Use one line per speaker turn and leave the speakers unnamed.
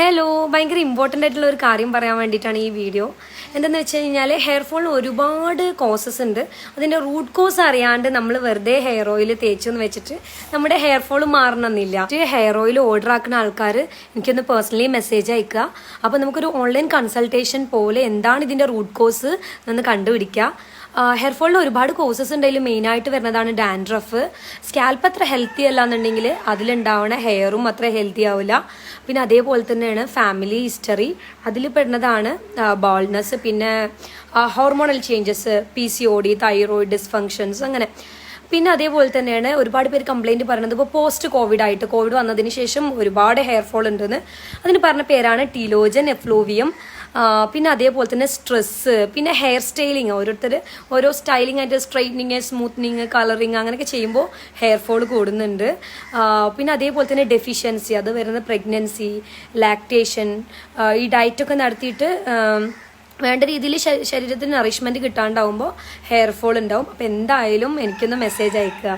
Hello, ഭയങ്കര important ആയിട്ടുള്ള ഒരു കാര്യം പറയാൻ വേണ്ടിയിട്ടാണ് ഈ വീഡിയോ. എന്താണെന്ന് വെച്ച് കഴിഞ്ഞാൽ ഹെയർ ഫോളിന് ഒരുപാട് കോസസ് ഉണ്ട്. അതിൻ്റെ റൂട്ട് കോസ് അറിയാണ്ട് നമ്മൾ വെറുതെ ഹെയർ ഓയിൽ തേച്ചെന്ന് വെച്ചിട്ട് നമ്മുടെ ഹെയർ ഫോൾ മാറണമെന്നില്ല. ഹെയർ ഓയിൽ ഓർഡർ ആക്കുന്ന ആൾക്കാർ എനിക്കൊന്ന് പേഴ്സണലി മെസ്സേജ് അയക്കുക. അപ്പോൾ നമുക്കൊരു ഓൺലൈൻ കൺസൾട്ടേഷൻ പോലെ എന്താണ് ഇതിൻ്റെ റൂട്ട് കോസ് എന്ന് കണ്ടുപിടിക്കുക. ഹെയർ ഫോളിന് ഒരുപാട് കോസസ് ഉണ്ടെങ്കിലും മെയിനായിട്ട് വരുന്നതാണ് ഡാൻഡ്രഫ്. സ്കാൽപ്പ് അത്ര ഹെൽത്തി അല്ല എന്നുണ്ടെങ്കിൽ അതിലുണ്ടാവുന്ന ഹെയറും അത്ര ഹെൽത്തി ആവില്ല. പിന്നെ അതേപോലെ തന്നെയാണ് ഫാമിലി ഹിസ്റ്ററി, അതിൽ പെടുന്നതാണ് ബാൾനെസ്, പിന്നെ hormonal changes, PCOD, thyroid dysfunctions, അങ്ങനെ. പിന്നെ അതേപോലെ തന്നെയാണ് ഒരുപാട് പേര് കംപ്ലൈൻറ്റ് പറയുന്നത് ഇപ്പോൾ പോസ്റ്റ് കോവിഡ് വന്നതിന് ശേഷം ഒരുപാട് ഹെയർ ഫോൾ ഉണ്ടെന്ന്. അതിന് പറഞ്ഞ പേരാണ് ടീലോജൻ എഫ്ലൂവിയം. പിന്നെ അതേപോലെ തന്നെ സ്ട്രെസ്സ്, പിന്നെ ഹെയർ സ്റ്റൈലിങ്, ഓരോരുത്തർ ഓരോ സ്റ്റൈലിംഗ് ആയിട്ട് സ്ട്രൈറ്റനിങ്, സ്മൂത്തനിങ്, കളറിങ് അങ്ങനെയൊക്കെ ചെയ്യുമ്പോൾ ഹെയർ ഫോൾ കൂടുന്നുണ്ട്. പിന്നെ അതേപോലെ തന്നെ ഡെഫിഷ്യൻസി, അത് വരുന്ന പ്രഗ്നൻസി, ലാക്ടേഷൻ, ഈ ഡയറ്റൊക്കെ നടത്തിയിട്ട് വേണ്ട രീതിയിൽ ശരീരത്തിന് നറിഷ്മെൻറ്റ് കിട്ടാണ്ടാവുമ്പോൾ ഹെയർ ഫോൾ ഉണ്ടാവും. അപ്പോൾ എന്തായാലും എനിക്കൊന്ന് മെസ്സേജ് അയക്കുക.